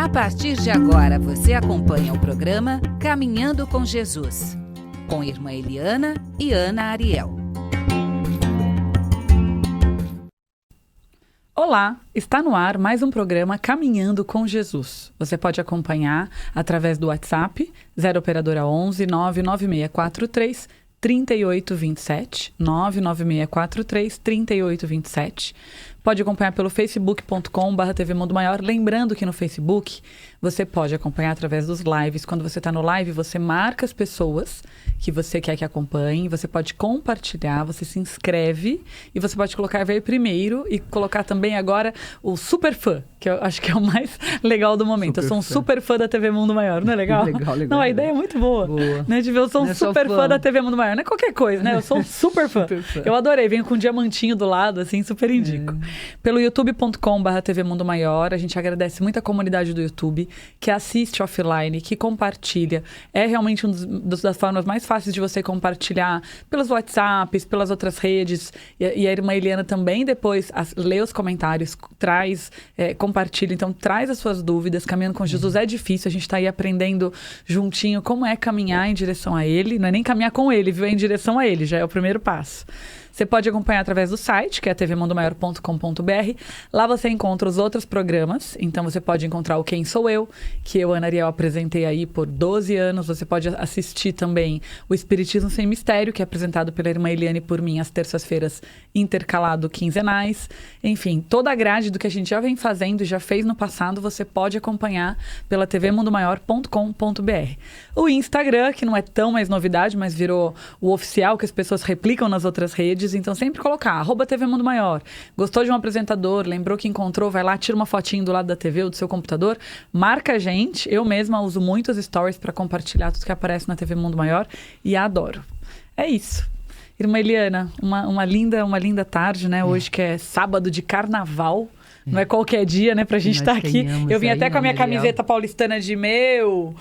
A partir de agora, você acompanha o programa Caminhando com Jesus, com Irmã Eliana e Ana Ariel. Olá, está no ar mais um programa Caminhando com Jesus. Você pode acompanhar através do WhatsApp 0 operadora 11 99643 3827, 99643 3827. Pode acompanhar pelo facebook.com/TV Mundo Maior. Lembrando que no Facebook você pode acompanhar através dos lives. Quando você está no live, você marca as pessoas que você quer que acompanhem. Você pode compartilhar, você se inscreve e você pode colocar ver primeiro e colocar também agora o super fã, que eu acho que é o mais legal do momento. Eu sou um super fã da TV Mundo Maior, não é legal? Legal. Não, a ideia é muito boa. Né? De ver, eu sou um super fã da TV Mundo Maior. Não é qualquer coisa, né? Eu sou um super fã. Eu adorei, venho com um diamantinho do lado, assim, super indico. Pelo youtube.com/TV Mundo Maior, a gente agradece muito a comunidade do YouTube, que assiste offline, que compartilha. É realmente uma das formas mais fáceis de você compartilhar pelos WhatsApps, pelas outras redes. E a irmã Eliana também depois lê os comentários, traz, compartilha. Então, traz as suas dúvidas. Caminhando com Jesus é difícil, a gente está aí aprendendo juntinho como é caminhar em direção a Ele. Não é nem caminhar com Ele, viu? É em direção a Ele, já é o primeiro passo. Você pode acompanhar através do site, que é tvmundomaior.com.br. Lá você encontra os outros programas. Então, você pode encontrar o Quem Sou Eu, que eu, Ana Ariel, apresentei aí por 12 anos. Você pode assistir também o Espiritismo Sem Mistério, que é apresentado pela irmã Eliane e por mim às terças-feiras, intercalado quinzenais. Enfim, toda a grade do que a gente já vem fazendo e já fez no passado, você pode acompanhar pela tvmundomaior.com.br. O Instagram, que não é tão mais novidade, mas virou o oficial que as pessoas replicam nas outras redes. Então, sempre colocar, @TV Mundo Maior. Gostou de um apresentador, lembrou que encontrou, vai lá, tira uma fotinho do lado da TV ou do seu computador, marca a gente. Eu mesma uso muito os stories para compartilhar tudo que aparece na TV Mundo Maior e adoro. É isso. Irmã Eliana, uma linda tarde, né? Hoje que é sábado de carnaval. Não é qualquer dia, né, pra gente estar aqui. Eu vim até com a minha camiseta paulistana de meu.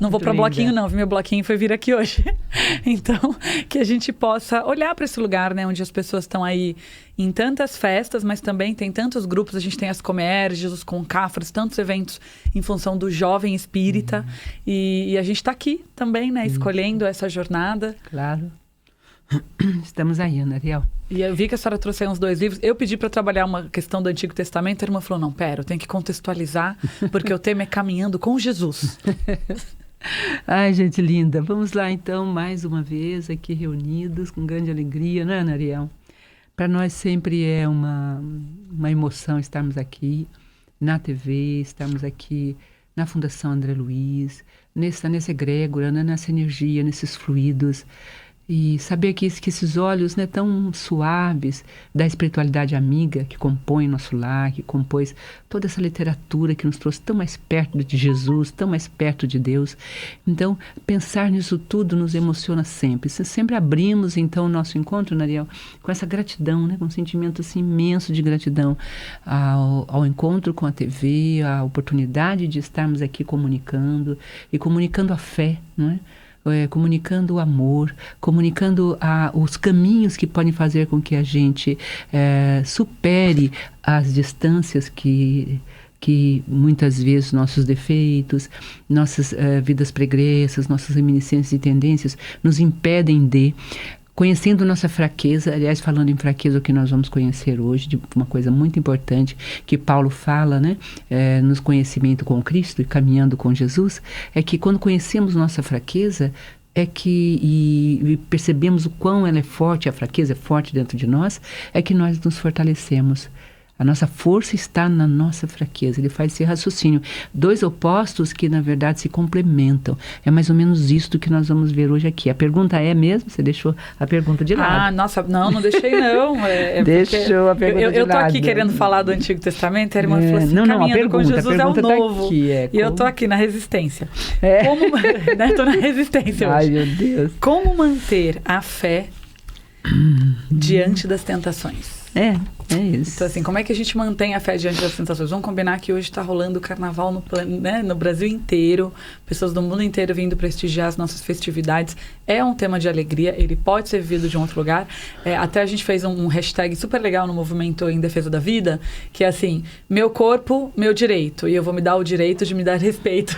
Não vou pra bloquinho, não. Meu bloquinho foi vir aqui hoje. Então, que a gente possa olhar para esse lugar, né, onde as pessoas estão aí em tantas festas, mas também tem tantos grupos. A gente tem as Comerges, os Concafres, tantos eventos em função do jovem espírita. E a gente está aqui também, né, escolhendo essa jornada. Claro. Estamos aí, Ana Ariel. E eu vi que a senhora trouxe aí uns 2 livros. Eu pedi para trabalhar uma questão do Antigo Testamento. A irmã falou, não, pera, eu tenho que contextualizar, porque o tema é Caminhando com Jesus. Ai, gente linda. Vamos lá, então, mais uma vez aqui reunidos, com grande alegria, não é, Ana Ariel? Para nós sempre é uma emoção estarmos aqui na TV, estarmos aqui na Fundação André Luiz, nessa egrégora, né, nessa energia, nesses fluidos. E saber que esses olhos, né, tão suaves da espiritualidade amiga que compõe nosso lar, que compôs toda essa literatura que nos trouxe tão mais perto de Jesus, tão mais perto de Deus. Então, pensar nisso tudo nos emociona sempre. Sempre abrimos, então, o nosso encontro, Nariel, com essa gratidão, né, com um sentimento assim, imenso de gratidão ao encontro com a TV, a oportunidade de estarmos aqui comunicando e comunicando a fé, não é? Comunicando o amor, comunicando os caminhos que podem fazer com que a gente supere as distâncias que muitas vezes nossos defeitos, nossas vidas pregressas, nossas reminiscências e tendências nos impedem de... Conhecendo nossa fraqueza, aliás, falando em fraqueza, o que nós vamos conhecer hoje, de uma coisa muito importante que Paulo fala, né, nos conhecimento com Cristo e caminhando com Jesus, é que quando conhecemos nossa fraqueza, e percebemos o quão ela é forte, a fraqueza é forte dentro de nós, é que nós nos fortalecemos. A nossa força está na nossa fraqueza. Ele faz esse raciocínio. 2 opostos que, na verdade, se complementam. É mais ou menos isso que nós vamos ver hoje aqui. A pergunta é mesmo? Você deixou a pergunta de lado. Ah, nossa, não deixei não. Deixou a pergunta de lado. Eu tô aqui querendo falar do Antigo Testamento, a irmã falou assim, caminhando com Jesus é o novo. Aqui, e eu tô aqui na resistência. Né, tô na resistência hoje. Ai, meu Deus. Como manter a fé diante das tentações? É isso. Então, assim, como é que a gente mantém a fé diante das tentações? Vamos combinar que hoje está rolando o carnaval no Brasil inteiro, pessoas do mundo inteiro vindo prestigiar as nossas festividades. É um tema de alegria, ele pode ser vivido de um outro lugar. Até a gente fez um hashtag super legal no movimento Em Defesa da Vida, que é assim, meu corpo, meu direito, e eu vou me dar o direito de me dar respeito,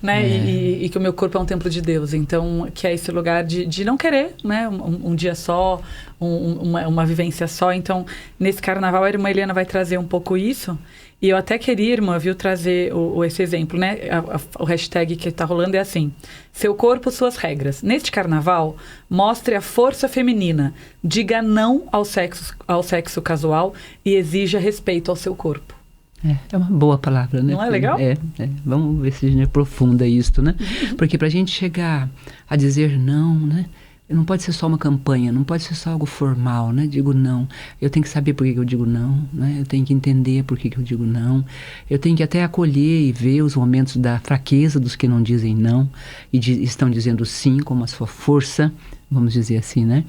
né? E que o meu corpo é um templo de Deus. Então, que é esse lugar de não querer, né? Um dia só, uma vivência só. Então, nesse carnaval, a irmã Eliana vai trazer um pouco isso. E eu até queria, irmã, trazer esse exemplo, né? O hashtag que está rolando é assim: seu corpo, suas regras. Neste carnaval, mostre a força feminina. Diga não ao sexo casual e exija respeito ao seu corpo. É uma boa palavra, né? Não é legal? Vamos ver se a gente aprofunda isso, né? Porque para a gente chegar a dizer não, né? Não pode ser só uma campanha, não pode ser só algo formal, né? Digo não. Eu tenho que saber por que eu digo não, né? Eu tenho que entender por que eu digo não. Eu tenho que até acolher e ver os momentos da fraqueza dos que não dizem não e estão dizendo sim como a sua força, vamos dizer assim, né?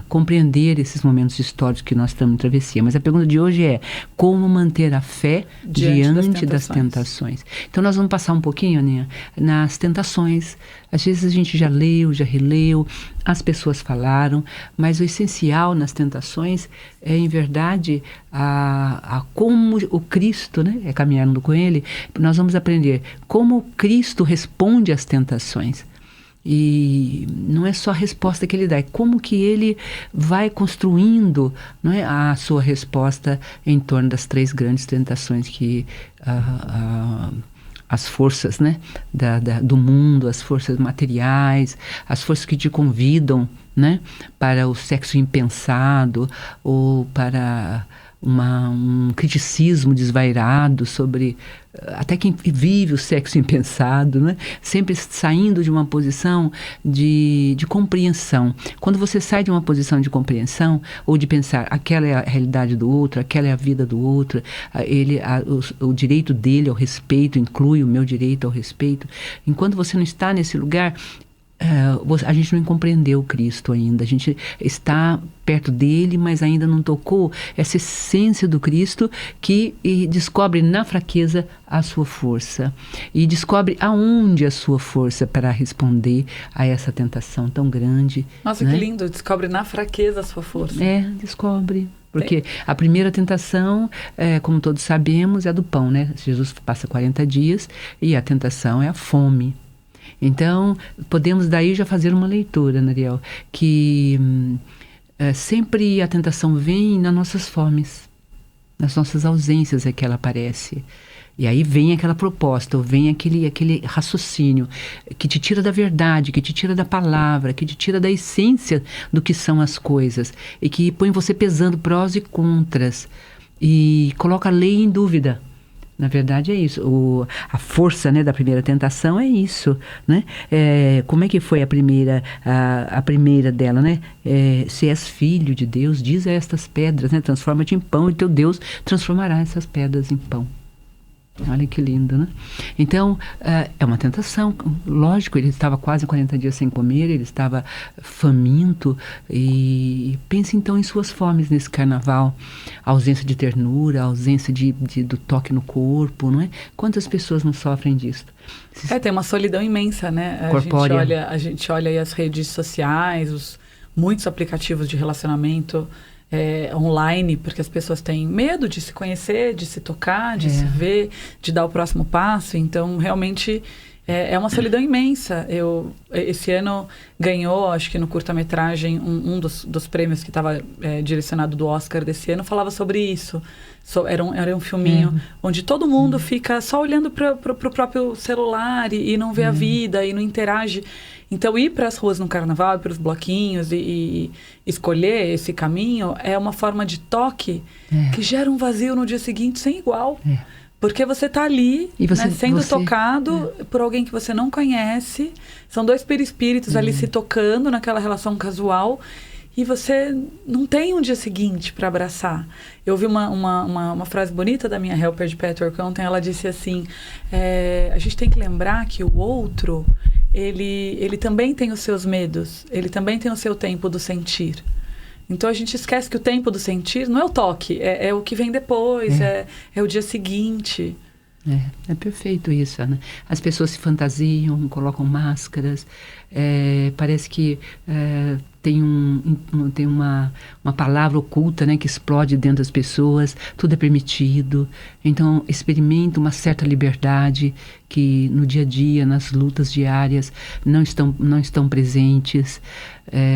Compreender esses momentos históricos que nós estamos em travessia. Mas a pergunta de hoje é: como manter a fé diante das tentações? Então nós vamos passar um pouquinho, Aninha, nas tentações. Às vezes a gente já leu, já releu, as pessoas falaram, mas o essencial nas tentações é, em verdade, a como o Cristo, né? Caminhando com Ele, nós vamos aprender como o Cristo responde às tentações. E não é só a resposta que ele dá, é como que ele vai construindo, não é, a sua resposta em torno das 3 grandes tentações que as forças, né, do mundo, as forças materiais, as forças que te convidam, né, para o sexo impensado ou para um criticismo desvairado sobre até quem vive o sexo impensado, né? Sempre saindo de uma posição de compreensão. Quando você sai de uma posição de compreensão ou de pensar aquela é a realidade do outro, aquela é a vida do outro, o direito dele ao respeito inclui o meu direito ao respeito. Enquanto você não está nesse lugar, a gente não compreendeu Cristo ainda. A gente está perto dele, mas ainda não tocou essa essência do Cristo que descobre na fraqueza a sua força e descobre aonde a sua força para responder a essa tentação tão grande. Nossa, né? Que lindo! Descobre na fraqueza a sua força. Descobre. Porque a primeira tentação, como todos sabemos, é a do pão, né? Jesus passa 40 dias e a tentação é a fome. Então, podemos daí já fazer uma leitura, Nariel, que sempre a tentação vem nas nossas fomes, nas nossas ausências é que ela aparece. E aí vem aquela proposta, ou vem aquele raciocínio que te tira da verdade, que te tira da palavra, que te tira da essência do que são as coisas, e que põe você pesando prós e contras, e coloca a lei em dúvida. Na verdade é isso, a força, né, da primeira tentação é isso, né? Como é que foi a primeira dela, né? Se és filho de Deus, diz a estas pedras, né? Transforma-te em pão e teu Deus transformará essas pedras em pão. Olha que lindo, né? Então, é uma tentação. Lógico, ele estava quase 40 dias sem comer, ele estava faminto. E pense então em suas fomes nesse carnaval. A ausência de ternura, a ausência do toque no corpo, não é? Quantas pessoas não sofrem disso? Tem uma solidão imensa, né? Corpórea. A gente olha aí as redes sociais, muitos aplicativos de relacionamento online, porque as pessoas têm medo de se conhecer, de se tocar, de se ver, de dar o próximo passo. Então, realmente, é uma solidão imensa. Esse ano ganhou, acho que no curta-metragem, um dos prêmios que estava direcionado do Oscar desse ano, falava sobre isso. Era um filminho onde todo mundo fica só olhando para o próprio celular e não vê a vida e não interage. Então, ir para as ruas no carnaval, para os bloquinhos e escolher esse caminho é uma forma de toque que gera um vazio no dia seguinte sem igual. Porque você está ali, sendo tocado por alguém que você não conhece. São 2 perispíritos ali se tocando naquela relação casual. E você não tem um dia seguinte para abraçar. Eu ouvi uma frase bonita da minha helper de Petwork ontem. Ela disse assim, a gente tem que lembrar que o outro, ele também tem os seus medos. Ele também tem o seu tempo do sentir. Então a gente esquece que o tempo do sentir não é o toque, é o que vem depois, é o dia seguinte. É perfeito isso, Ana. As pessoas se fantasiam, colocam máscaras, parece que tem uma palavra oculta, né, que explode dentro das pessoas, tudo é permitido. Então experimenta uma certa liberdade que no dia a dia, nas lutas diárias, não estão presentes.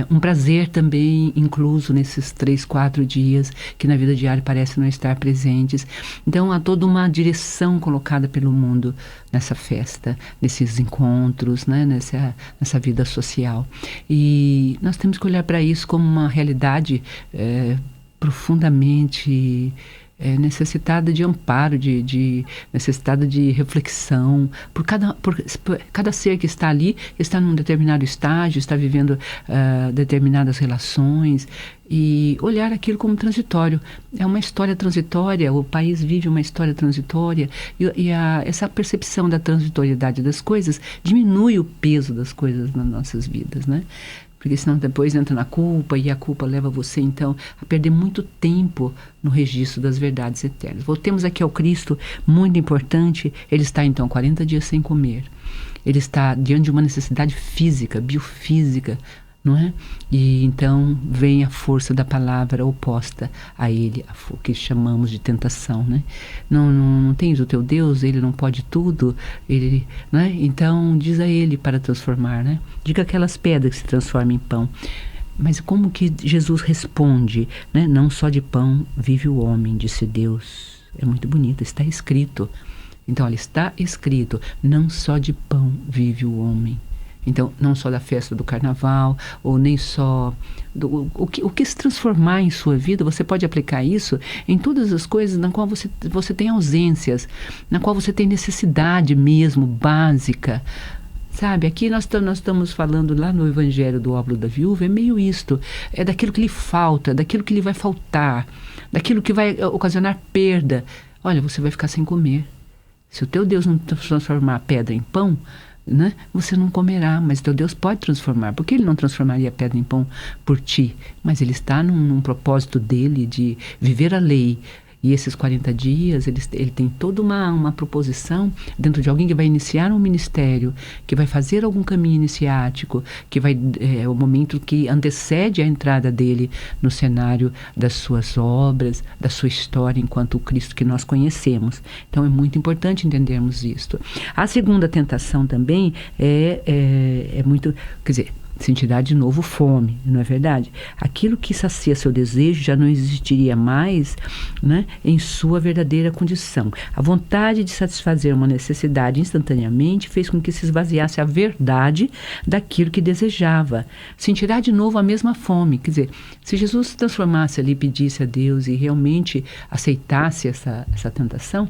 Um prazer também incluso nesses 3, 4 dias que na vida diária parece não estar presentes. Então há toda uma direção colocada pelo mundo nessa festa, nesses encontros, né, nessa vida social. E nós temos que olhar para isso como uma realidade profundamente necessitada de amparo, necessitada de reflexão, por cada ser que está ali, está num determinado estágio, está vivendo determinadas relações, e olhar aquilo como transitório. É uma história transitória, o país vive uma história transitória, e essa percepção da transitoriedade das coisas diminui o peso das coisas nas nossas vidas, né? Porque senão depois entra na culpa, e a culpa leva você, então, a perder muito tempo no registro das verdades eternas. Voltemos aqui ao Cristo, muito importante. Ele está, então, 40 dias sem comer. Ele está diante de uma necessidade física, biofísica, não é? E então vem a força da palavra oposta a ele, o que chamamos de tentação, né? Não tens o teu Deus, ele não pode tudo, ele, né? Então diz a ele para transformar, né? Diga aquelas pedras que se transformam em pão. Mas como que Jesus responde, né? Não só de pão vive o homem, disse Deus. É muito bonito, está escrito. Então, olha, está escrito, não só de pão vive o homem. Então, não só da festa do carnaval, ou nem só... O que se transformar em sua vida, você pode aplicar isso em todas as coisas na qual você tem ausências, na qual você tem necessidade mesmo, básica. Sabe, aqui nós estamos falando lá no Evangelho do Óbolo da Viúva, é meio isto, é daquilo que lhe falta, daquilo que lhe vai faltar, daquilo que vai ocasionar perda. Olha, você vai ficar sem comer. Se o teu Deus não transformar a pedra em pão, né, você não comerá, mas teu Deus pode transformar. Por que ele não transformaria a pedra em pão por ti? Mas ele está num propósito dele de viver a lei. E esses 40 dias, ele tem toda uma proposição dentro de alguém que vai iniciar um ministério, que vai fazer algum caminho iniciático, que é o momento que antecede a entrada dele no cenário das suas obras, da sua história enquanto o Cristo que nós conhecemos. Então é muito importante entendermos isto. A segunda tentação também é muito, quer dizer, sentirá de novo fome, não é verdade? Aquilo que sacia seu desejo já não existiria mais, né, em sua verdadeira condição. A vontade de satisfazer uma necessidade instantaneamente fez com que se esvaziasse a verdade daquilo que desejava. Sentirá de novo a mesma fome. Quer dizer, se Jesus se transformasse ali, pedisse a Deus e realmente aceitasse essa tentação,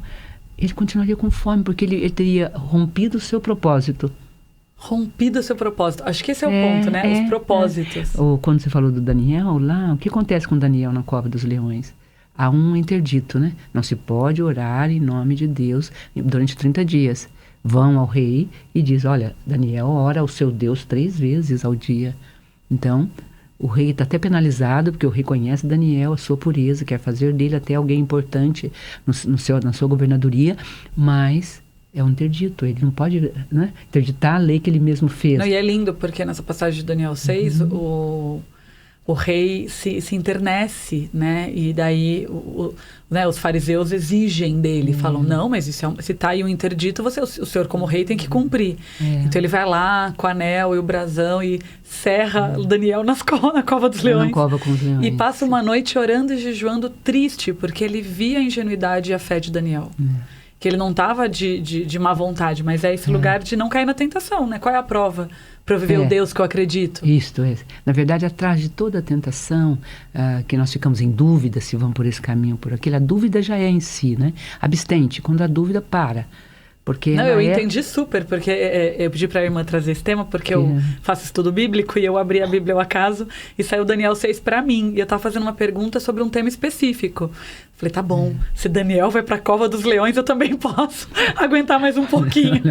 ele continuaria com fome, porque ele teria rompido o seu propósito. Rompido o seu propósito. Acho que esse é o ponto, né? Os propósitos. Ou quando você falou do Daniel lá, o que acontece com Daniel na cova dos leões? Há um interdito, né? Não se pode orar em nome de Deus durante 30 dias. Vão ao rei e diz, olha, Daniel ora ao seu Deus 3 vezes ao dia. Então, o rei está até penalizado, porque o rei conhece Daniel, a sua pureza, quer fazer dele até alguém importante na sua governadoria, mas... é um interdito, ele não pode, né, interditar a lei que ele mesmo fez. Não, e é lindo, porque nessa passagem de Daniel 6, o rei se internece, né? E daí né, os fariseus exigem dele, falam, não, mas isso se está aí um interdito, o senhor como rei tem que cumprir. Então ele vai lá com o anel e o brasão e serra Daniel na cova dos leões. Na cova com os leões. E passa uma noite orando e jejuando triste, porque ele via a ingenuidade e a fé de Daniel. Que ele não estava de má vontade, mas é esse lugar de não cair na tentação, né? Qual é a prova para eu viver o Deus que eu acredito? Isto é. Na verdade, atrás de toda a tentação, que nós ficamos em dúvida se vamos por esse caminho ou por aquele, a dúvida já é em si, né? Abstente, quando a dúvida para. Porque não, eu entendi super, porque eu pedi para a irmã trazer esse tema, porque eu faço estudo bíblico e eu abri a Bíblia ao acaso e saiu Daniel 6 para mim. E eu estava fazendo uma pergunta sobre um tema específico. Falei, tá bom, se Daniel vai para a cova dos leões, eu também posso aguentar mais um pouquinho.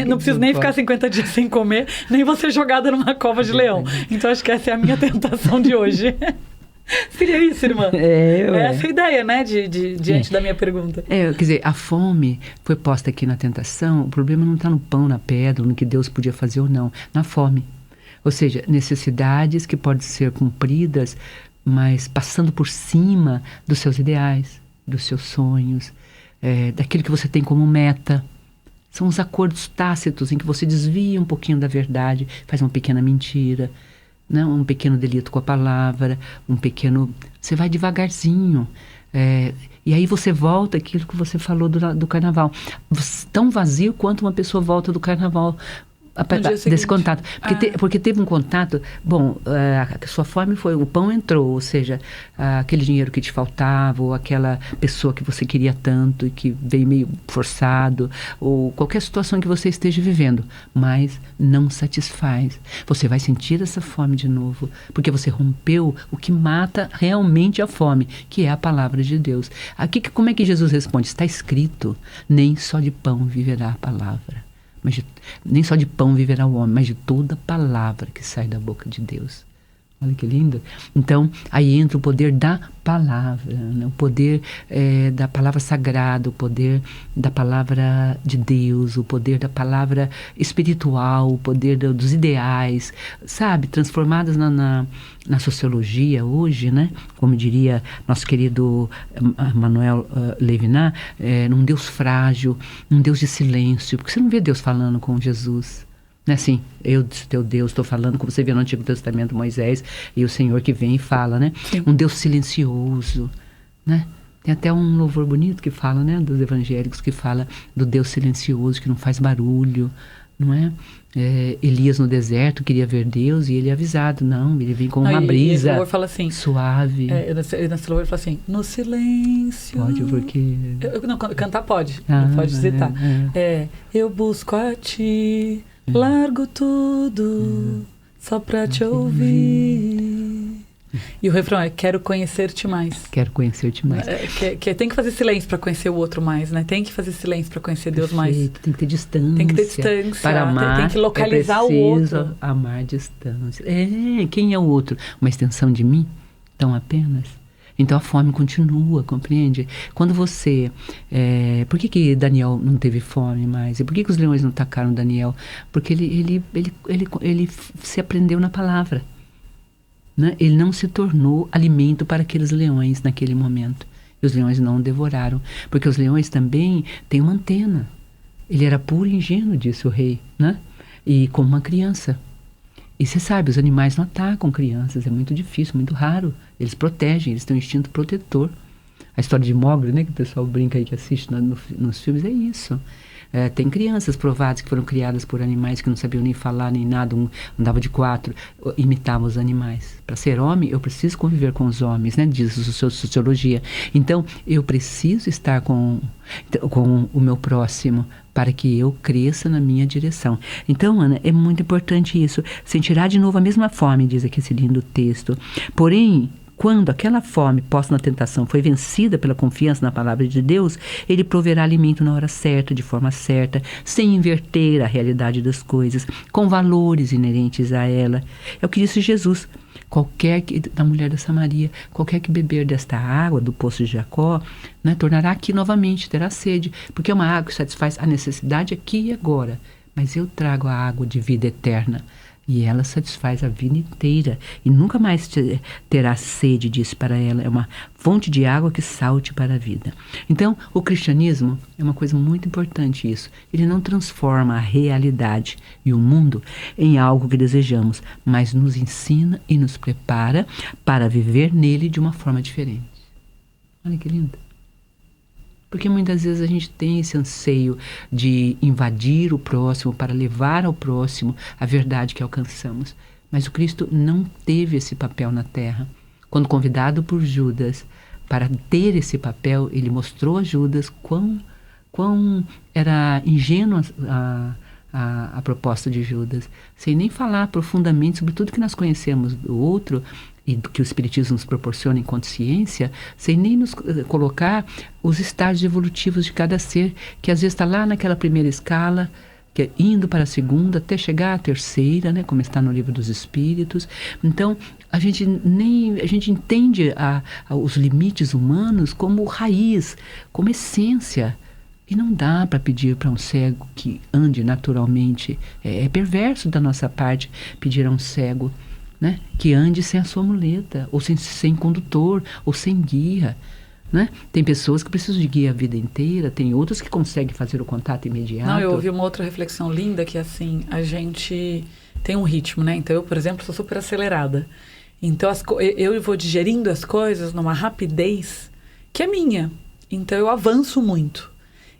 Não preciso nem ficar 50 dias sem comer, nem vou ser jogada numa cova de leão. Então acho que essa é a minha tentação de hoje. Seria isso, irmã? Essa é a ideia, né? Diante da minha pergunta. Quer dizer, a fome foi posta aqui na tentação. O problema não está no pão, na pedra, no que Deus podia fazer ou não. Na fome. Ou seja, necessidades que podem ser cumpridas, mas passando por cima dos seus ideais, dos seus sonhos, daquilo que você tem como meta. São os acordos tácitos em que você desvia um pouquinho da verdade, faz uma pequena mentira, né? Um pequeno delito com a palavra, você vai devagarzinho. E aí você volta àquilo que você falou do carnaval. Tão vazio quanto uma pessoa volta do carnaval. Desse contato. Porque teve um contato. Bom, a sua fome foi, o pão entrou, ou seja, aquele dinheiro que te faltava, ou aquela pessoa que você queria tanto e que veio meio forçado, ou qualquer situação que você esteja vivendo, mas não satisfaz. Você vai sentir essa fome de novo, porque você rompeu o que mata realmente a fome, que é a palavra de Deus. Aqui, como é que Jesus responde? Está escrito: nem só de pão viverá a palavra. Nem só de pão viverá o homem, mas de toda palavra que sai da boca de Deus. Olha que lindo. Então, aí entra o poder da palavra, né? O poder da palavra sagrada, o poder da palavra de Deus, o poder da palavra espiritual, o poder dos ideais, sabe? Transformadas na sociologia hoje, né? Como diria nosso querido Manuel Levinas, num Deus frágil, num Deus de silêncio, porque você não vê Deus falando com Jesus. Não é assim, eu, teu Deus, estou falando, como você vê no Antigo Testamento, Moisés e o Senhor que vem e fala, né? Sim. Um Deus silencioso, né? Tem até um louvor bonito que fala, né? Dos evangélicos, que fala do Deus silencioso, que não faz barulho, não é? Elias no deserto queria ver Deus e ele é avisado, não, ele vem com uma brisa. E esse louvor fala assim, suave. Nesse louvor fala assim, no silêncio. Pode, porque... Não, cantar pode, pode citar. Eu busco a ti... Largo tudo só pra te ouvir. E o refrão é: quero conhecer-te mais. Quero conhecer-te mais. Tem que fazer silêncio para conhecer o outro mais, né? Tem que fazer silêncio para conhecer Deus mais. Tem que ter distância. Tem que ter distância. Para amar, tem que localizar o outro. Amar a distância. Quem é o outro? Uma extensão de mim? Tão apenas? Então a fome continua, compreende? Quando você... por que Daniel não teve fome mais? E por que os leões não atacaram Daniel? Porque ele se aprendeu na palavra. Né? Ele não se tornou alimento para aqueles leões naquele momento. E os leões não o devoraram. Porque os leões também têm uma antena. Ele era puro e ingênuo, disse o rei. Né? E como uma criança. E você sabe, os animais não atacam crianças, é muito difícil, muito raro. Eles protegem, eles têm um instinto protetor. A história de Mowgli, né, que o pessoal brinca aí que assiste nos filmes, é isso. Tem crianças provadas que foram criadas por animais que não sabiam nem falar, nem nada, andava de 4, imitavam os animais. Para ser homem, eu preciso conviver com os homens, né, diz a sociologia. Então, eu preciso estar com o meu próximo, para que eu cresça na minha direção. Então, Ana, é muito importante isso. Sentirá de novo a mesma fome, diz aqui esse lindo texto. Porém, quando aquela fome posta na tentação foi vencida pela confiança na palavra de Deus, ele proverá alimento na hora certa, de forma certa, sem inverter a realidade das coisas, com valores inerentes a ela. É o que disse Jesus. Da mulher da Samaria, qualquer que beber desta água do poço de Jacó, né, tornará aqui novamente, terá sede, porque é uma água que satisfaz a necessidade aqui e agora. Mas eu trago a água de vida eterna, e ela satisfaz a vida inteira, e nunca mais terá sede, disse para ela, é uma fonte de água que salte para a vida. Então, o cristianismo é uma coisa muito importante isso. Ele não transforma a realidade e o mundo em algo que desejamos, mas nos ensina e nos prepara para viver nele de uma forma diferente. Olha que lindo. Porque muitas vezes a gente tem esse anseio de invadir o próximo para levar ao próximo a verdade que alcançamos. Mas o Cristo não teve esse papel na terra. Quando convidado por Judas para ter esse papel, ele mostrou a Judas quão era ingênua a proposta de Judas, sem nem falar profundamente sobre tudo que nós conhecemos do outro e do que o Espiritismo nos proporciona em consciência, sem nem nos colocar os estágios evolutivos de cada ser, que às vezes está lá naquela primeira escala, que é indo para a segunda até chegar à terceira, né? Como está no Livro dos Espíritos. Então, a gente entende os limites humanos como raiz, como essência. E não dá para pedir para um cego que ande naturalmente. É perverso da nossa parte pedir a um cego, né, que ande sem a sua muleta, ou sem condutor, ou sem guia. Né? Tem pessoas que precisam de guia a vida inteira, tem outras que conseguem fazer o contato imediato. Não, eu ouvi uma outra reflexão linda, que assim, a gente tem um ritmo, né? Então eu, por exemplo, sou super acelerada. Então eu vou digerindo as coisas numa rapidez que é minha. Então eu avanço muito.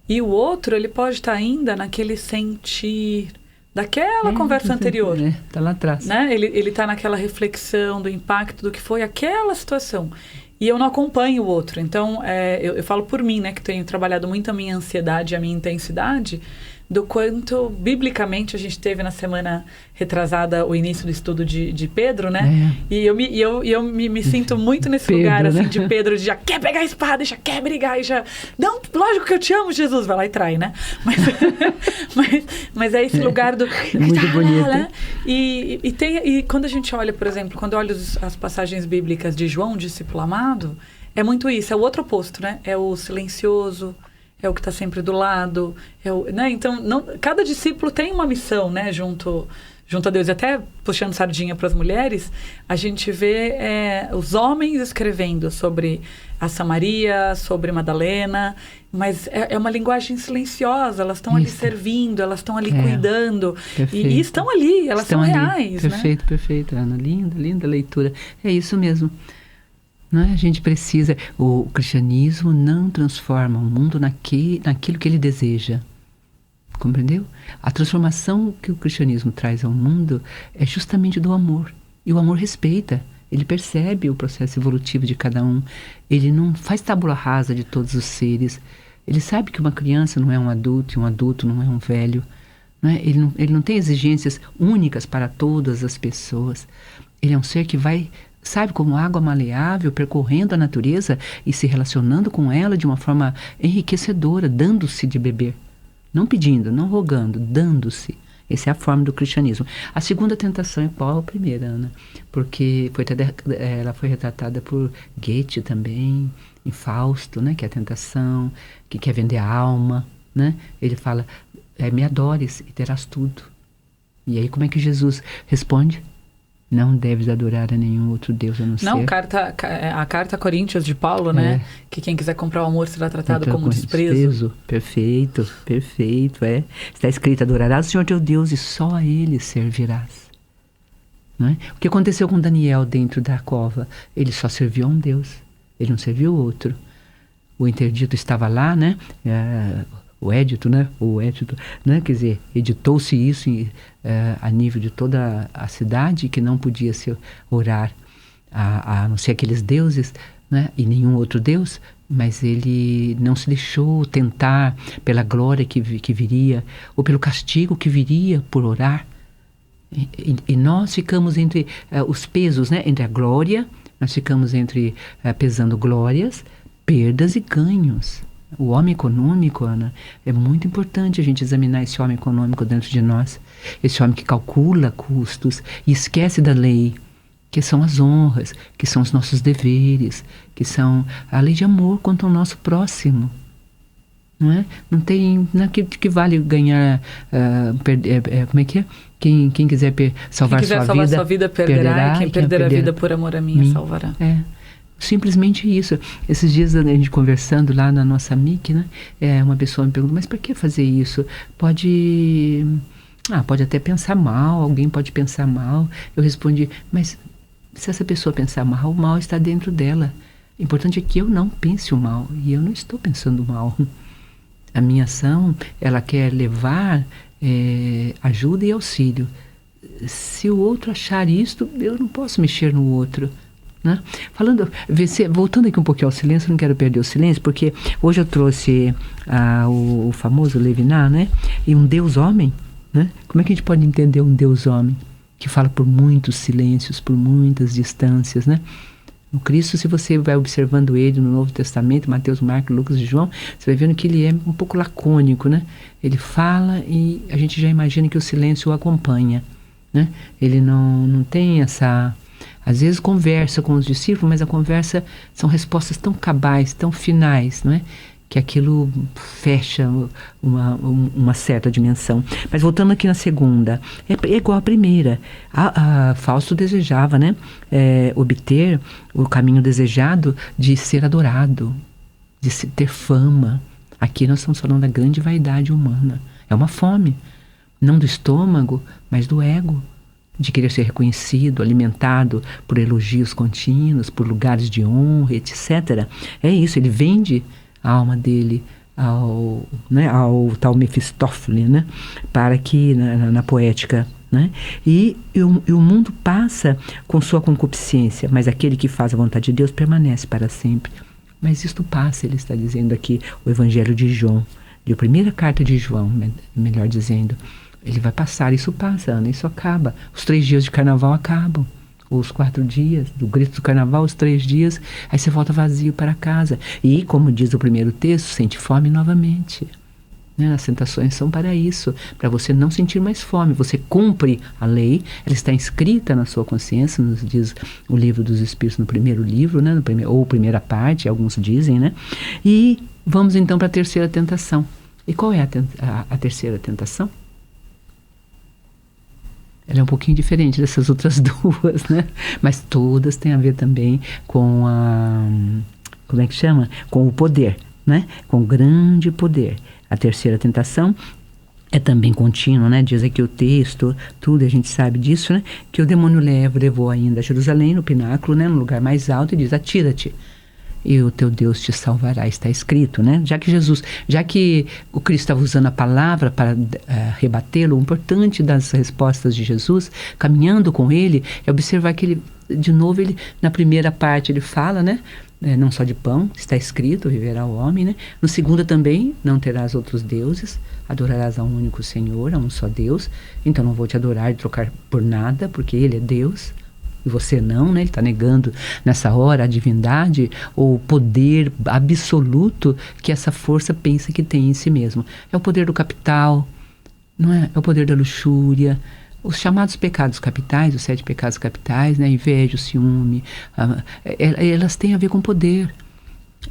E o outro, ele pode estar ainda naquele sentir daquela conversa anterior. Tá lá atrás. Né? Ele tá naquela reflexão do impacto do que foi aquela situação. E eu não acompanho o outro. Então, eu falo por mim, né? Que tenho trabalhado muito a minha ansiedade e a minha intensidade, do quanto, biblicamente, a gente teve na semana retrasada o início do estudo de Pedro, né? E eu me sinto muito nesse Pedro, lugar, assim, né? De Pedro, de já quer pegar a espada, já quer brigar, e já... Não, lógico que eu te amo, Jesus, vai lá e trai, né? Mas é esse lugar do... Muito bonito. Né? E quando a gente olha, por exemplo, quando eu olho as passagens bíblicas de João, discípulo amado, é muito isso, é o outro oposto, né? É o silencioso, é o que está sempre do lado, né? Então, cada discípulo tem uma missão, né? Junto a Deus. E até, puxando sardinha para as mulheres, a gente vê os homens escrevendo sobre a Samaria, sobre Madalena, mas é uma linguagem silenciosa, elas estão ali servindo, elas estão ali cuidando, e estão ali, elas são reais. Perfeito, né? Perfeito, Ana, linda leitura. É isso mesmo. Não é? A gente precisa... O cristianismo não transforma o mundo naquilo que ele deseja. Compreendeu? A transformação que o cristianismo traz ao mundo é justamente do amor. E o amor respeita. Ele percebe o processo evolutivo de cada um. Ele não faz tábula rasa de todos os seres. Ele sabe que uma criança não é um adulto e um adulto não é um velho. Não é? Ele não tem exigências únicas para todas as pessoas. Ele é um ser que vai... Sabe, como água maleável, percorrendo a natureza e se relacionando com ela de uma forma enriquecedora, dando-se de beber. Não pedindo, não rogando, dando-se. Essa é a forma do cristianismo. A segunda tentação é qual a primeira, Ana? Porque ela foi retratada por Goethe também, em Fausto, né? Que é a tentação, que quer vender a alma. Né? Ele fala, me adores e terás tudo. E aí como é que Jesus responde? Não deves adorar a nenhum outro Deus a não ser... Não, a carta a Coríntios de Paulo, né? Que quem quiser comprar o amor será tratado como desprezo. Perfeito. Está escrito, adorarás o Senhor teu Deus e só a Ele servirás. Não é? O que aconteceu com Daniel dentro da cova? Ele só serviu a um Deus. Ele não serviu o outro. O interdito estava lá, né? O édito, né? Quer dizer, editou-se isso a nível de toda a cidade, que não podia se orar a não ser aqueles deuses, né? E nenhum outro Deus, mas ele não se deixou tentar pela glória que viria, ou pelo castigo que viria por orar. E nós ficamos entre os pesos, né? Entre a glória, nós ficamos pesando glórias, perdas e ganhos. O homem econômico, Ana, é muito importante a gente examinar esse homem econômico dentro de nós. Esse homem que calcula custos e esquece da lei, que são as honras, que são os nossos deveres, que são a lei de amor contra o nosso próximo. Não é? Não tem... que vale ganhar... como é que é? Quem quiser salvar sua vida perderá, e quem perder a vida por amor a mim salvará. Simplesmente isso. Esses dias a gente conversando lá na nossa MIC, né? Uma pessoa me perguntou, mas por que fazer isso? Pode até pensar mal, alguém pode pensar mal. Eu respondi, mas se essa pessoa pensar mal, o mal está dentro dela. O importante é que eu não pense o mal, e eu não estou pensando mal. A minha ação, ela quer levar ajuda e auxílio. Se o outro achar isto, eu não posso mexer no outro. Né? Voltando aqui um pouquinho ao silêncio, não quero perder o silêncio, porque hoje eu trouxe o famoso Levinas, né? E um Deus homem, né? Como é que a gente pode entender um Deus homem que fala por muitos silêncios, por muitas distâncias, né? O Cristo, se você vai observando ele no Novo Testamento, Mateus, Marcos, Lucas e João, você vai vendo que ele é um pouco lacônico, né? Ele fala e a gente já imagina que o silêncio o acompanha, né? Ele não tem essa... Às vezes conversa com os discípulos, mas a conversa são respostas tão cabais, tão finais, não é? Que aquilo fecha uma certa dimensão. Mas voltando aqui na segunda, é igual à primeira. Fausto desejava, né, obter o caminho desejado de ser adorado, de ter fama. Aqui nós estamos falando da grande vaidade humana. É uma fome, não do estômago, mas do ego, de querer ser reconhecido, alimentado por elogios contínuos, por lugares de honra, etc. É isso, ele vende a alma dele ao tal Mefistófeles, né? Para que na poética, né? E o mundo passa com sua concupiscência, mas aquele que faz a vontade de Deus permanece para sempre. Mas isto passa, ele está dizendo aqui, o Evangelho de João, de a primeira carta de João, melhor dizendo. Ele vai passar, isso passa, Ana, isso acaba. Os 3 dias de carnaval acabam. Os 4 dias, do grito do carnaval, os 3 dias, aí você volta vazio para casa. E, como diz o primeiro texto, sente fome novamente. Né? As tentações são para isso, para você não sentir mais fome. Você cumpre a lei, ela está inscrita na sua consciência, nos diz o Livro dos Espíritos no primeiro livro, né? Ou primeira parte, alguns dizem, né? E vamos então para a terceira tentação. E qual é a terceira tentação? Ela é um pouquinho diferente dessas outras 2, né? Mas todas têm a ver também com como é que chama? Com o poder, né? Com o grande poder. A terceira tentação é também contínua, né? Diz aqui o texto, tudo, a gente sabe disso, né? Que o demônio levou ainda a Jerusalém, no pináculo, né? No lugar mais alto, e diz, atira-te. E o teu Deus te salvará, está escrito, né? Já que o Cristo estava usando a palavra para rebatê-lo, o importante das respostas de Jesus, caminhando com ele, é observar que ele, de novo, na primeira parte ele fala, né? Não só de pão, está escrito, viverá o homem, né? No segundo também, não terás outros deuses, adorarás a um único Senhor, a um só Deus. Então não vou te adorar e trocar por nada, porque ele é Deus. E você não, né? Ele está negando nessa hora a divindade ou o poder absoluto que essa força pensa que tem em si mesmo. É o poder do capital, não é? É o poder da luxúria, os chamados pecados capitais, os 7 pecados capitais, né? A inveja, o ciúme, elas têm a ver com poder.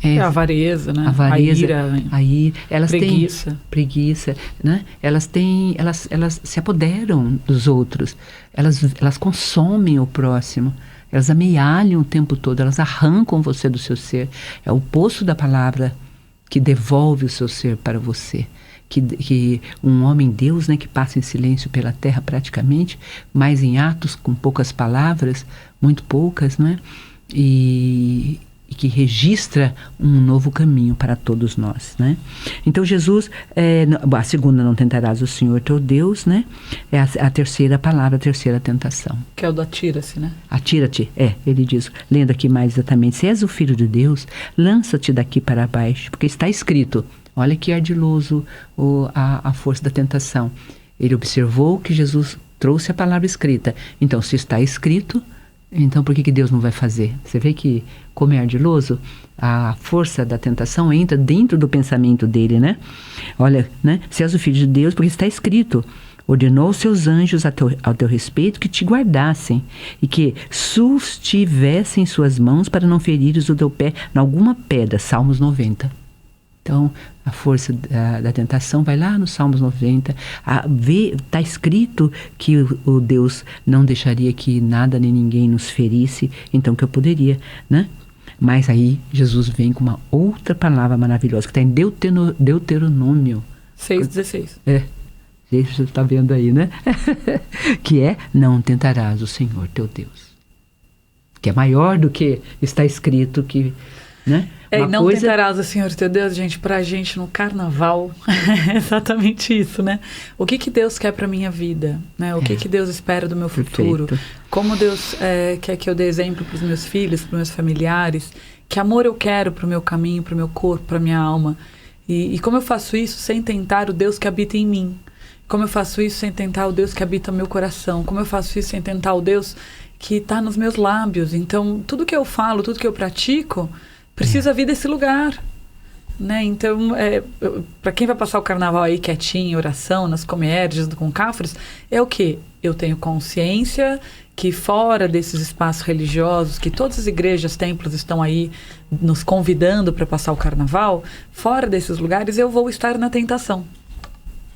A avareza, né? A ira, elas preguiça. Têm preguiça, né? Elas se apoderam dos outros, elas consomem o próximo, elas amealham o tempo todo, elas arrancam você do seu ser. É o poço da palavra que devolve o seu ser para você. Que um homem Deus, né, que passa em silêncio pela terra praticamente, mas em atos com poucas palavras, muito poucas, não é? E que registra um novo caminho para todos nós, né? Então Jesus, a segunda, não tentarás o Senhor teu Deus, né? É a terceira palavra, a terceira tentação. Que é o do atira-se, né? Atira-te, ele diz, lendo aqui mais exatamente, se és o Filho de Deus, lança-te daqui para baixo, porque está escrito, olha que ardiloso a força da tentação. Ele observou que Jesus trouxe a palavra escrita, então se está escrito, então por que Deus não vai fazer? Você vê que como é ardiloso, a força da tentação entra dentro do pensamento dele, né? Olha, né? Se és o Filho de Deus, porque está escrito, ordenou os seus anjos ao teu respeito que te guardassem e que sustivessem suas mãos para não ferires o teu pé em alguma pedra. Salmos 90. Então, a força da tentação vai lá no Salmos 90. Está escrito que o Deus não deixaria que nada nem ninguém nos ferisse, então que eu poderia, né? Mas aí Jesus vem com uma outra palavra maravilhosa, que está em Deuteronômio 6,16. Você está vendo aí, né? Que é, não tentarás o Senhor teu Deus. Que é maior do que está escrito que... Né? E não tentarás o Senhor teu Deus, gente, pra gente no carnaval, é exatamente isso, né? O que Deus quer pra minha vida, né? O que Deus espera do meu futuro? Perfeito. Como Deus quer que eu dê exemplo pros meus filhos, pros meus familiares? Que amor eu quero pro meu caminho, pro meu corpo, pra minha alma? E como eu faço isso sem tentar o Deus que habita em mim? Como eu faço isso sem tentar o Deus que habita no meu coração? Como eu faço isso sem tentar o Deus que está nos meus lábios. Então, tudo que eu falo, tudo que eu pratico, precisa vir desse lugar. Né? Então, para quem vai passar o carnaval aí quietinho, em oração, nas comércias, com Cáforos, é o quê? Eu tenho consciência que fora desses espaços religiosos, que todas as igrejas, templos estão aí nos convidando para passar o carnaval, fora desses lugares eu vou estar na tentação.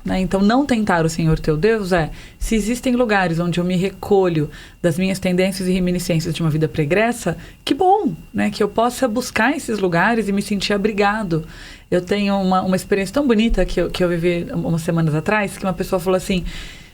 Né? Então, não tentar o Senhor teu Deus se existem lugares onde eu me recolho das minhas tendências e reminiscências de uma vida pregressa, que bom, né? Que eu possa buscar esses lugares e me sentir abrigado. Eu tenho uma experiência tão bonita que eu vivi umas semanas atrás, que uma pessoa falou assim,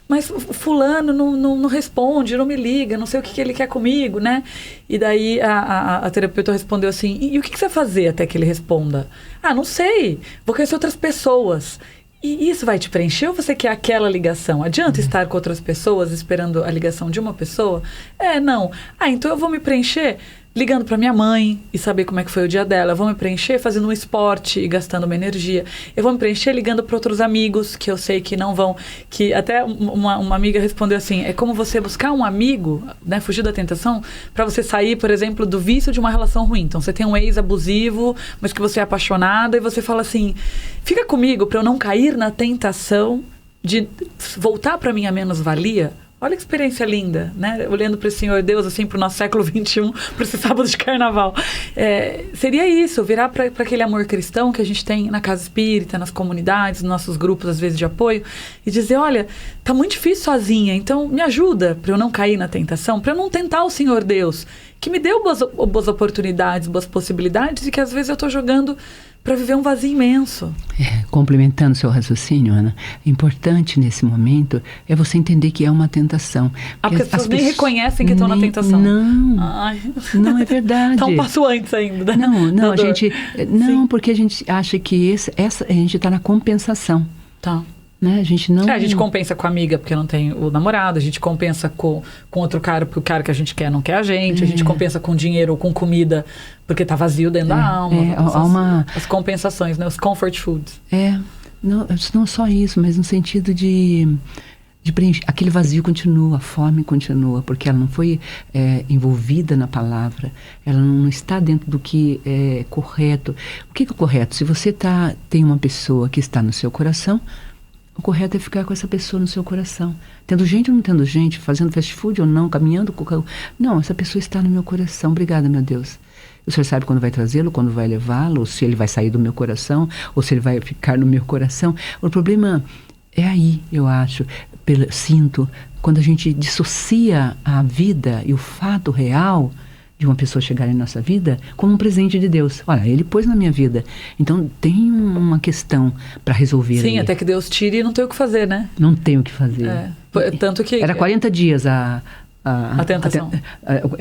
mas fulano não responde, não me liga, não sei o que ele quer comigo, né? E daí a terapeuta respondeu assim, e o que você vai fazer até que ele responda? Não sei, vou conhecer outras pessoas. E isso vai te preencher ou você quer aquela ligação? Adianta estar com outras pessoas esperando a ligação de uma pessoa? Não. Então eu vou me preencher ligando para minha mãe e saber como é que foi o dia dela. Eu vou me preencher fazendo um esporte e gastando uma energia. Eu vou me preencher ligando para outros amigos que eu sei que não vão... Que até uma amiga respondeu assim, é como você buscar um amigo, né, fugir da tentação, para você sair, por exemplo, do vício de uma relação ruim. Então, você tem um ex abusivo, mas que você é apaixonada, e você fala assim, fica comigo para eu não cair na tentação de voltar para minha menos-valia. Olha que experiência linda, né? Olhando para o Senhor Deus, assim, para o nosso século XXI, para esse sábado de carnaval. Seria isso, virar para aquele amor cristão que a gente tem na casa espírita, nas comunidades, nos nossos grupos, às vezes, de apoio, e dizer, olha, tá muito difícil sozinha, então me ajuda para eu não cair na tentação, para eu não tentar o Senhor Deus, que me deu boas oportunidades, boas possibilidades, e que às vezes eu estou jogando para viver um vazio imenso. Complementando seu raciocínio, Ana, importante nesse momento é você entender que é uma tentação. Porque as pessoas nem reconhecem que estão na tentação. Não é verdade. Está um passo antes ainda. Não, a gente... Não, porque a gente acha que a gente está na compensação. Tá. Né? A gente não... A gente compensa com a amiga porque não tem o namorado, a gente compensa com outro cara porque o cara que a gente quer não quer a gente compensa com dinheiro ou com comida porque tá vazio dentro da alma. As compensações, né? Os comfort foods. Não só isso, mas no sentido de preencher. Aquele vazio continua, a fome continua, porque ela não foi envolvida na palavra, ela não está dentro do que é correto. O que é correto? Se você tem uma pessoa que está no seu coração, o correto é ficar com essa pessoa no seu coração. Tendo gente ou não tendo gente, fazendo fast food ou não, caminhando com... Não, essa pessoa está no meu coração. Obrigada, meu Deus. O Senhor sabe quando vai trazê-lo, quando vai levá-lo, ou se ele vai sair do meu coração, ou se ele vai ficar no meu coração. O problema é aí, eu acho, sinto, quando a gente dissocia a vida e o fato real de uma pessoa chegar em nossa vida como um presente de Deus. Olha, ele pôs na minha vida. Então, tem uma questão para resolver. Sim, aí. Até que Deus tire e não tem o que fazer, né? Não tem o que fazer. Tanto que... Era 40 dias a tentação.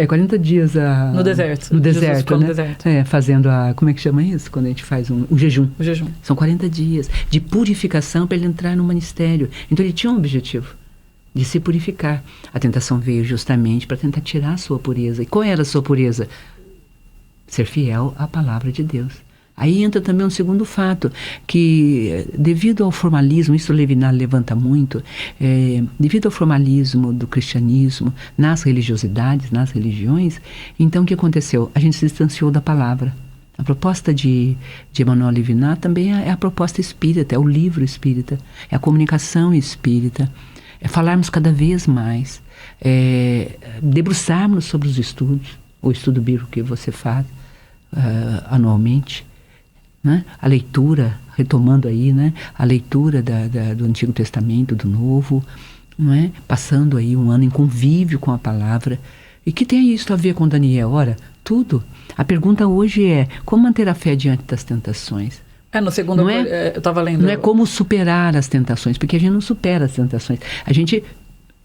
40 dias no deserto. No deserto, Jesus ficou né? no deserto. Fazendo como é que chama isso? Quando a gente faz um jejum. O jejum. São 40 dias de purificação para ele entrar no ministério. Então, ele tinha um objetivo de se purificar. A tentação veio justamente para tentar tirar a sua pureza. E qual era a sua pureza? Ser fiel à palavra de Deus. Aí entra também um segundo fato, que devido ao formalismo, isso Levinas levanta muito, devido ao formalismo do cristianismo, nas religiosidades, nas religiões, então o que aconteceu? A gente se distanciou da palavra. A proposta de Emmanuel Levinas também é a proposta espírita, é o livro espírita, é a comunicação espírita. É falarmos cada vez mais, debruçarmos sobre os estudos, o estudo bíblico que você faz anualmente, né? A leitura, retomando aí, né? A leitura do Antigo Testamento, do Novo, não é? Passando aí um ano em convívio com a palavra. E que tem isso a ver com Daniel? Ora, tudo. A pergunta hoje é, como manter a fé diante das tentações? No segundo, eu estava lendo. Não é como superar as tentações, porque a gente não supera as tentações.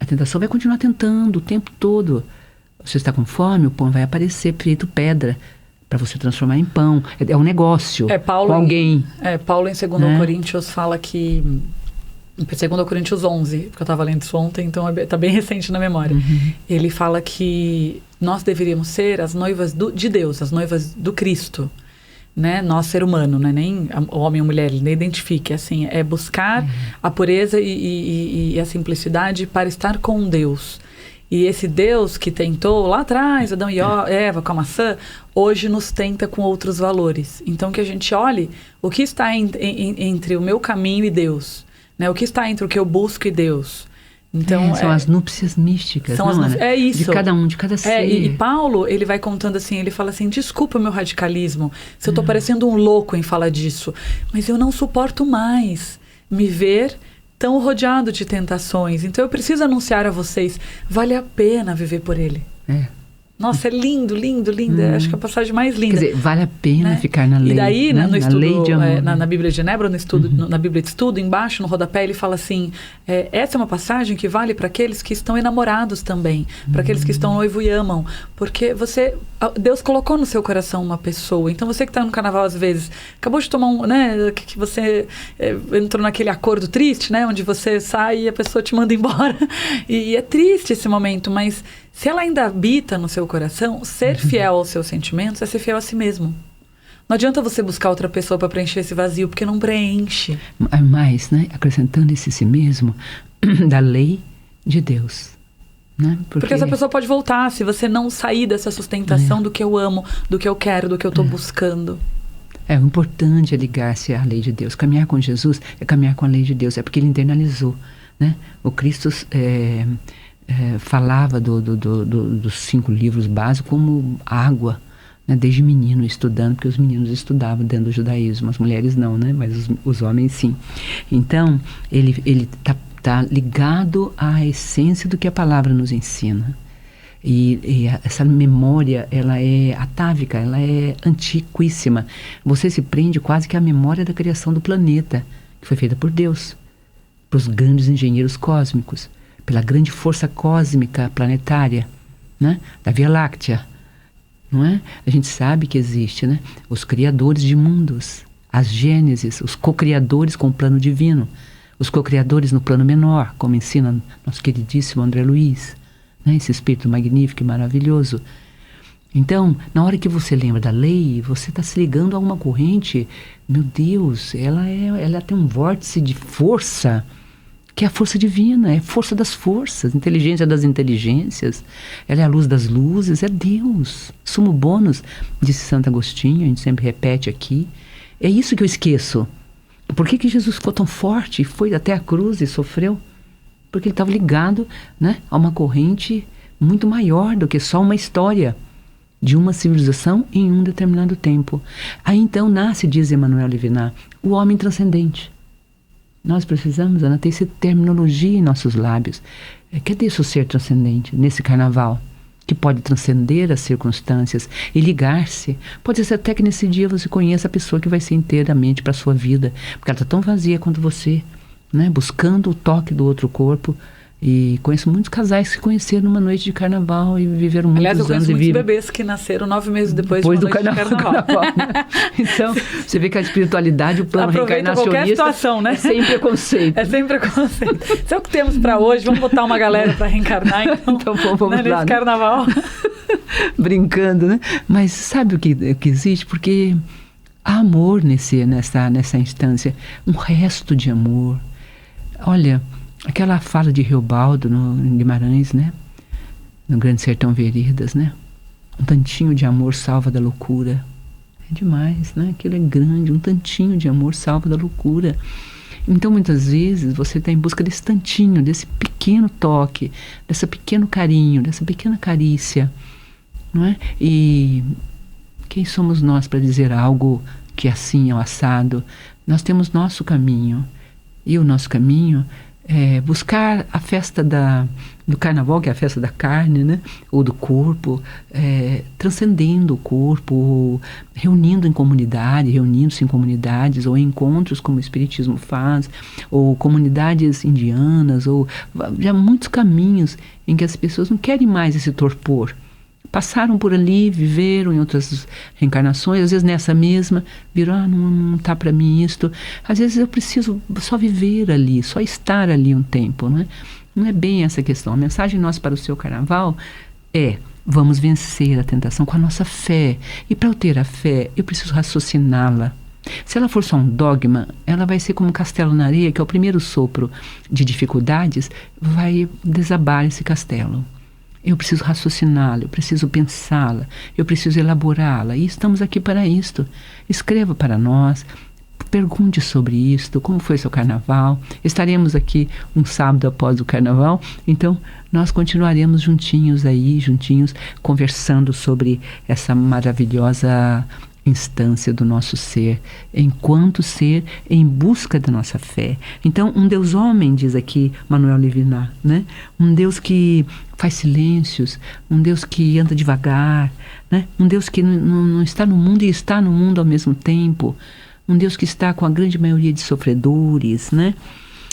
A tentação vai continuar tentando o tempo todo. Você está com fome, o pão vai aparecer feito pedra para você transformar em pão. É um negócio com alguém. Paulo em 2 Coríntios fala que... Em 2 Coríntios 11, porque eu estava lendo isso ontem, então está bem recente na memória. Ele fala que nós deveríamos ser as noivas de Deus, as noivas do Cristo. Né? Nós, ser humano, né? Nem o homem ou mulher, ele nem identifique, assim, é buscar a pureza e a simplicidade para estar com Deus. E esse Deus que tentou lá atrás, Adão e Eva com a maçã, hoje nos tenta com outros valores. Então que a gente olhe o que está entre o meu caminho e Deus, né? O que está entre o que eu busco e Deus. Então, são as núpcias místicas, é isso. De cada um, de cada ser. E Paulo, ele vai contando assim, ele fala assim, desculpa o meu radicalismo, se eu estou parecendo um louco em falar disso, mas eu não suporto mais me ver tão rodeado de tentações. Então eu preciso anunciar a vocês, vale a pena viver por ele. Nossa, é lindo, lindo, lindo. Acho que é a passagem mais linda. Quer dizer, vale a pena ficar na lei. E daí, né? no estudo, lei de amor, na Bíblia de Genebra, no estudo, na Bíblia de Estudo, embaixo, no rodapé, ele fala assim, essa é uma passagem que vale para aqueles que estão enamorados também, para aqueles que estão noivo e amam. Porque Deus colocou no seu coração uma pessoa. Então você que está no carnaval às vezes, acabou de tomar que você entrou naquele acordo triste, né? Onde você sai e a pessoa te manda embora. E é triste esse momento, mas se ela ainda habita no seu coração, ser fiel aos seus sentimentos é ser fiel a si mesmo. Não adianta você buscar outra pessoa para preencher esse vazio, porque não preenche. Mas, né, acrescentando esse si mesmo, da lei de Deus. Né? Porque essa pessoa pode voltar, se você não sair dessa sustentação do que eu amo, do que eu quero, do que eu estou buscando. O importante é ligar-se à lei de Deus. Caminhar com Jesus é caminhar com a lei de Deus. É porque ele internalizou. Né? O Cristo falava dos 5 livros básicos como água, né? Desde menino estudando, porque os meninos estudavam dentro do judaísmo, as mulheres não, né? Mas os homens sim. Então, ele está ligado à essência do que a palavra nos ensina. E essa memória, ela é atávica, ela é antiquíssima. Você se prende quase que à memória da criação do planeta, que foi feita por Deus, para os grandes engenheiros cósmicos, pela grande força cósmica planetária, né? Da Via Láctea, não é? A gente sabe que existe, né? Os criadores de mundos, as gênesis, os co-criadores com o plano divino, os co-criadores no plano menor, como ensina nosso queridíssimo André Luiz, né? Esse espírito magnífico e maravilhoso. Então, na hora que você lembra da lei, você está se ligando a uma corrente, meu Deus, ela tem um vórtice de força, que é a força divina, é a força das forças, inteligência das inteligências, ela é a luz das luzes, é Deus. Sumo bônus, disse Santo Agostinho, a gente sempre repete aqui. É isso que eu esqueço. Por que Jesus ficou tão forte e foi até a cruz e sofreu? Porque ele estava ligado, né, a uma corrente muito maior do que só uma história de uma civilização em um determinado tempo. Aí então nasce, diz Emmanuel Levinas, o homem transcendente. Nós precisamos, Ana, ter essa terminologia em nossos lábios. Cadê isso ser transcendente nesse carnaval? Que pode transcender as circunstâncias e ligar-se. Pode ser até que nesse dia você conheça a pessoa que vai ser inteiramente para a sua vida. Porque ela está tão vazia quanto você, né? Buscando o toque do outro corpo. E conheço muitos casais que se conheceram numa noite de carnaval e viveram muitos anos. Aliás, eu conheço muitos bebês que nasceram 9 meses depois do noite de carnaval. Né? Então, você vê que a espiritualidade, o plano reencarnacionista qualquer situação, né? É sem preconceito. É sem preconceito. Isso é o que temos para hoje. Vamos botar uma galera para reencarnar, então vamos lá, nesse carnaval. Brincando, né? Mas sabe o que existe? Porque há amor nessa instância. Um resto de amor. Olha, aquela fala de Riobaldo em Guimarães, né? No Grande Sertão Veredas, né? Um tantinho de amor salva da loucura. É demais, né? Aquilo é grande, um tantinho de amor salva da loucura. Então, muitas vezes, você está em busca desse tantinho, desse pequeno toque, desse pequeno carinho, dessa pequena carícia, não é? E quem somos nós para dizer algo que assim é o assado? Nós temos nosso caminho. E o nosso caminho é buscar a festa do carnaval, que é a festa da carne, né? Ou do corpo, transcendendo o corpo, reunindo-se em comunidades, ou em encontros como o Espiritismo faz, ou comunidades indianas, ou já muitos caminhos em que as pessoas não querem mais esse torpor. Passaram por ali, viveram em outras reencarnações, às vezes nessa mesma, viram, não está para mim isto. Às vezes eu preciso só viver ali, só estar ali um tempo, né? Não é bem essa questão. A mensagem nossa para o seu carnaval é: vamos vencer a tentação com a nossa fé. E para eu ter a fé, eu preciso raciociná-la. Se ela for só um dogma, ela vai ser como um castelo na areia, que é o primeiro sopro de dificuldades, vai desabar esse castelo. Eu preciso raciociná-la, eu preciso pensá-la, eu preciso elaborá-la. E estamos aqui para isto. Escreva para nós, pergunte sobre isto, como foi seu carnaval. Estaremos aqui um sábado após o carnaval, então nós continuaremos juntinhos, conversando sobre essa maravilhosa instância do nosso ser, enquanto ser em busca da nossa fé. Então, um Deus homem, diz aqui Manuel Levinas, né? Um Deus que faz silêncios, um Deus que anda devagar, né? Um Deus que não está no mundo e está no mundo ao mesmo tempo, um Deus que está com a grande maioria de sofredores, né?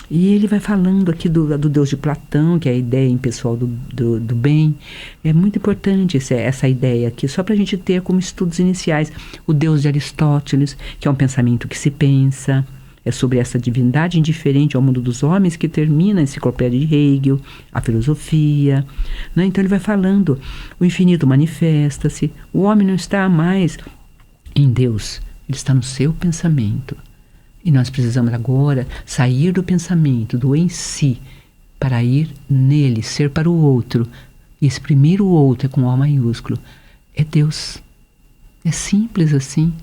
E ele vai falando aqui do Deus de Platão, que é a ideia impessoal do bem. É muito importante essa ideia aqui, só para a gente ter como estudos iniciais. O Deus de Aristóteles, que é um pensamento que se pensa, é sobre essa divindade indiferente ao mundo dos homens, que termina a enciclopédia de Hegel, a filosofia, né? Então ele vai falando, o infinito manifesta-se, o homem não está mais em Deus, ele está no seu pensamento. E nós precisamos agora sair do pensamento, do em si, para ir nele, ser para o outro. E exprimir o outro é com O maiúsculo. É Deus. É simples assim.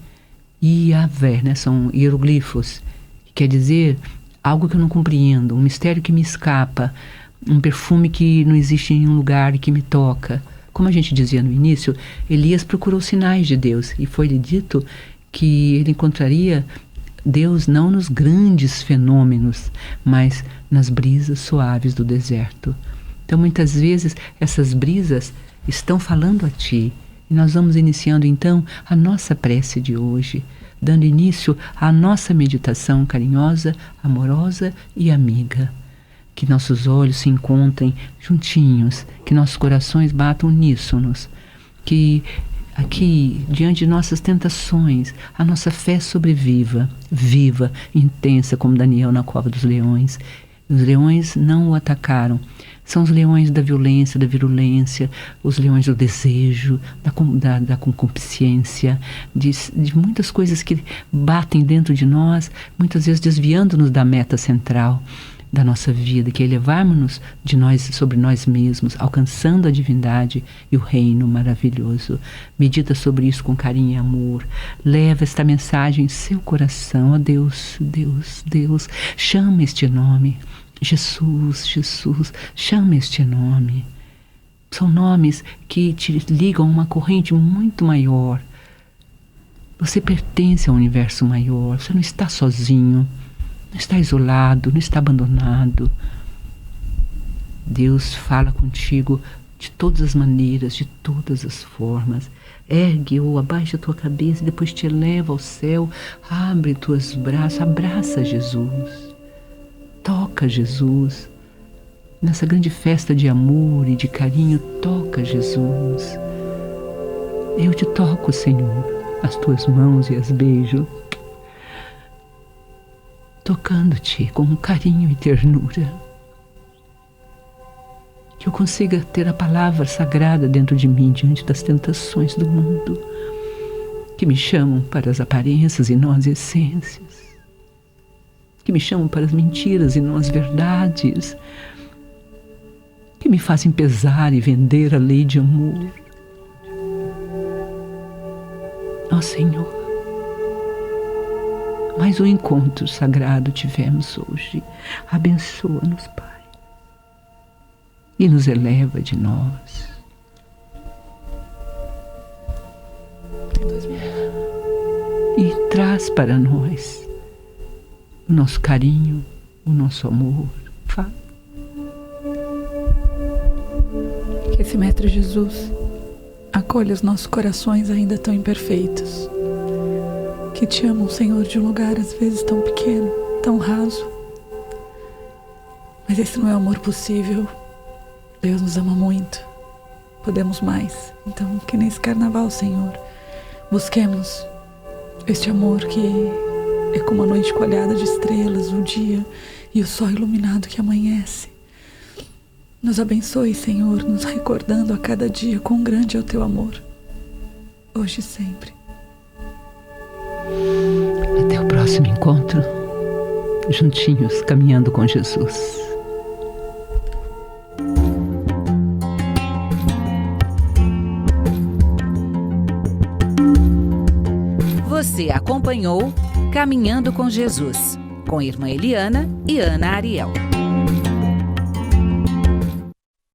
Yahvé, né? São hieroglifos, que quer dizer algo que eu não compreendo, um mistério que me escapa, um perfume que não existe em nenhum lugar e que me toca. Como a gente dizia no início, Elias procurou sinais de Deus e foi-lhe dito que ele encontraria Deus não nos grandes fenômenos, mas nas brisas suaves do deserto. Então, muitas vezes, essas brisas estão falando a ti. E nós vamos iniciando, então, a nossa prece de hoje, dando início à nossa meditação carinhosa, amorosa e amiga. Que nossos olhos se encontrem juntinhos, que nossos corações batam uníssonos, que aqui, diante de nossas tentações, a nossa fé sobreviva, viva, intensa, como Daniel na cova dos leões. Os leões não o atacaram. São os leões da violência, da virulência, os leões do desejo, da concupiscência, de muitas coisas que batem dentro de nós, muitas vezes desviando-nos da meta central da nossa vida, que é elevarmos-nos de nós sobre nós mesmos, alcançando a divindade e o reino maravilhoso. Medita sobre isso com carinho e amor. Leva esta mensagem em seu coração. Ó Deus, Deus, Deus, chama este nome. Jesus, Jesus, chama este nome. São nomes que te ligam a uma corrente muito maior. Você pertence ao universo maior, você não está sozinho. Não está isolado, não está abandonado. Deus fala contigo de todas as maneiras, de todas as formas. Ergue ou abaixa a tua cabeça e depois te eleva ao céu. Abre tuas braços, abraça Jesus. Toca Jesus. Nessa grande festa de amor e de carinho, toca Jesus. Eu te toco, Senhor, as tuas mãos e as beijo, tocando-te com carinho e ternura. Que eu consiga ter a palavra sagrada dentro de mim diante das tentações do mundo, que me chamam para as aparências e não as essências, que me chamam para as mentiras e não as verdades, que me fazem pesar e vender a lei de amor. Ó Senhor, mais um encontro sagrado tivemos hoje. Abençoa-nos, Pai, e nos eleva de nós. E traz para nós o nosso carinho, o nosso amor. Que esse Mestre Jesus acolha os nossos corações ainda tão imperfeitos, que te amam, Senhor, de um lugar às vezes tão pequeno, tão raso. Mas esse não é o amor possível. Deus nos ama muito. Podemos mais. Então, que nesse carnaval, Senhor, busquemos este amor que é como a noite coalhada de estrelas, o dia e o sol iluminado que amanhece. Nos abençoe, Senhor, nos recordando a cada dia quão grande é o teu amor, hoje e sempre. Até o próximo encontro, juntinhos, caminhando com Jesus. Você acompanhou Caminhando com Jesus, com Irmã Eliana e Ana Ariel.